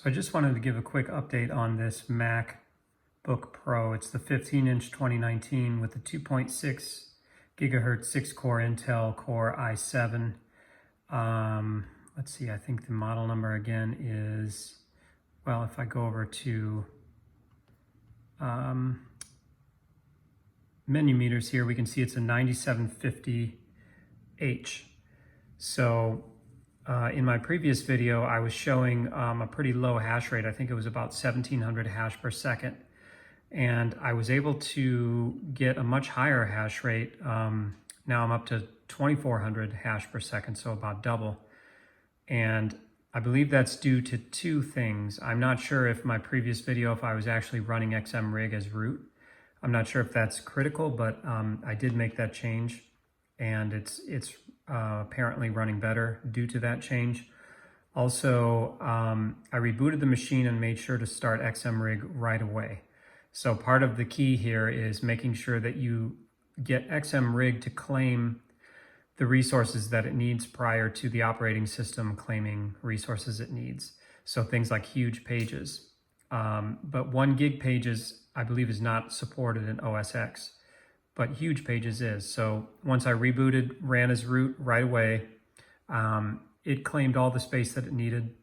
I just wanted to give a quick update on this MacBook Pro. It's the 15-inch 2019 with the 2.6 gigahertz 6-core Intel Core i7. Let's see, I think the model number again is, well, if I go over to menu meters here, we can see it's a 9750H. So in my previous video, I was showing a pretty low hash rate. I think it was about 1700 hash per second. And I was able to get a much higher hash rate. Now I'm up to 2400 hash per second, so about double. And I believe that's due to two things. I'm not sure if my previous video, if I was actually running XMRig as root. I'm not sure if that's critical, but I did make that change. And it's apparently running better due to that change. Also, I rebooted the machine and made sure to start XMRig right away. So part of the key here is making sure that you get XMRig to claim the resources that it needs prior to the operating system claiming resources it needs. So things like huge pages. But 1 gig pages, I believe, is not supported in OS X. But huge pages is. So once I rebooted, ran as root right away, it claimed all the space that it needed.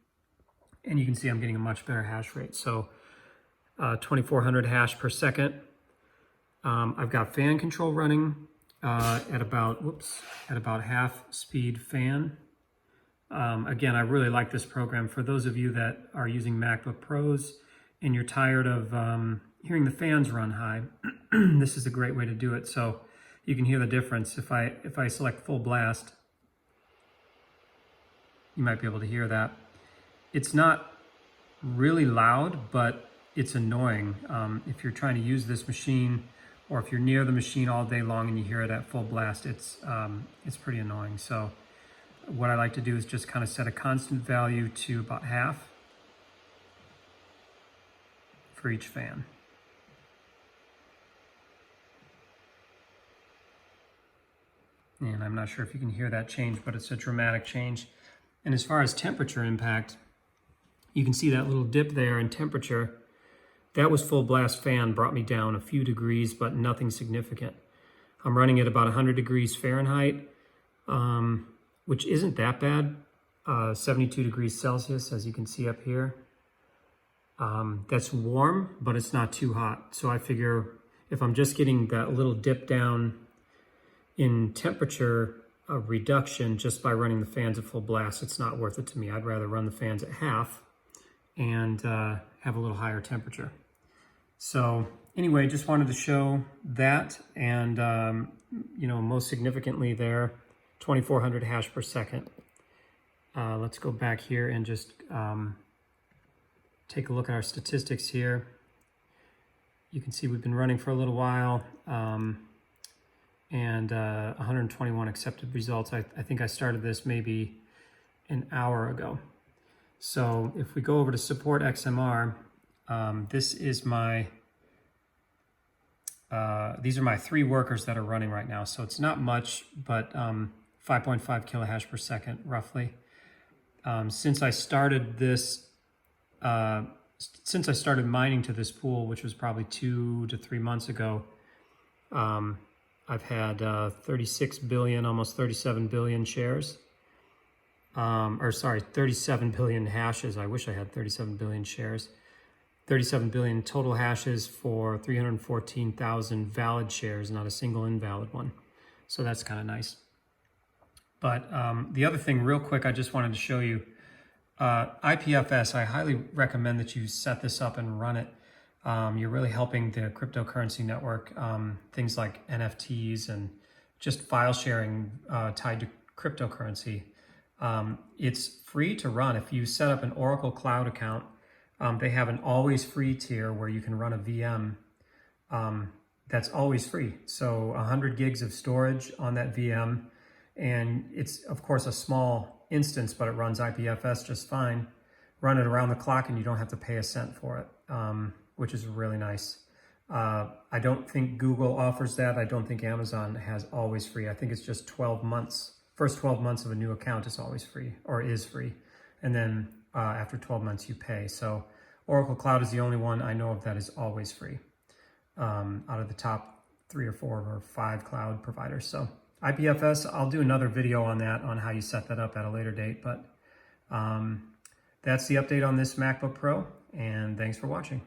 And you can see I'm getting a much better hash rate. So 2400 hash per second. I've got fan control running at about half speed fan. Again, I really like this program. For those of you that are using MacBook Pros and you're tired of hearing the fans run high, this is a great way to do it. So you can hear the difference. If I select full blast, you might be able to hear that. It's not really loud, but it's annoying. If you're trying to use this machine, or if you're near the machine all day long and you hear it at full blast, it's pretty annoying. So what I like to do is just kind of set a constant value to about half for each fan. And I'm not sure if you can hear that change, but it's a dramatic change. And as far as temperature impact, you can see that little dip there in temperature. That was full blast fan, brought me down a few degrees, but nothing significant. I'm running at about 100 degrees Fahrenheit, which isn't that bad. 72 degrees Celsius, as you can see up here. That's warm, but it's not too hot. So I figure if I'm just getting that little dip down in temperature reduction just by running the fans at full blast, it's not worth it to me. I'd rather run the fans at half and have a little higher temperature. So anyway, just wanted to show that, and you know, most significantly there, 2400 hash per second. Let's go back here and just take a look at our statistics here. You can see we've been running for a little while, and 121 accepted results. I think I started this maybe an hour ago. So if we go over to support XMR, this is my, these are my 3 workers that are running right now. So it's not much, but 5.5 kilohash per second roughly. Since I started this, since I started mining to this pool, which was probably 2 to 3 months ago, I've had 36 billion, almost 37 billion shares. Or sorry, 37 billion hashes. I wish I had 37 billion shares. 37 billion total hashes for 314,000 valid shares, not a single invalid one. So that's kind of nice. But the other thing real quick, I just wanted to show you, IPFS, I highly recommend that you set this up and run it. You're really helping the cryptocurrency network, things like NFTs and just file sharing tied to cryptocurrency. It's free to run. If you set up an Oracle Cloud account, they have an always free tier where you can run a VM that's always free. So 100 gigs of storage on that VM. And it's, of course, a small instance, but it runs IPFS just fine. Run it around the clock and you don't have to pay a cent for it, which is really nice. I don't think Google offers that. I don't think Amazon has always free. I think it's just 12 months. First 12 months of a new account is always free, or is free. And then after 12 months you pay. So Oracle Cloud is the only one I know of that is always free out of the top 3 or 4 or 5 cloud providers. So IPFS, I'll do another video on that, on how you set that up at a later date. But that's the update on this MacBook Pro, and thanks for watching.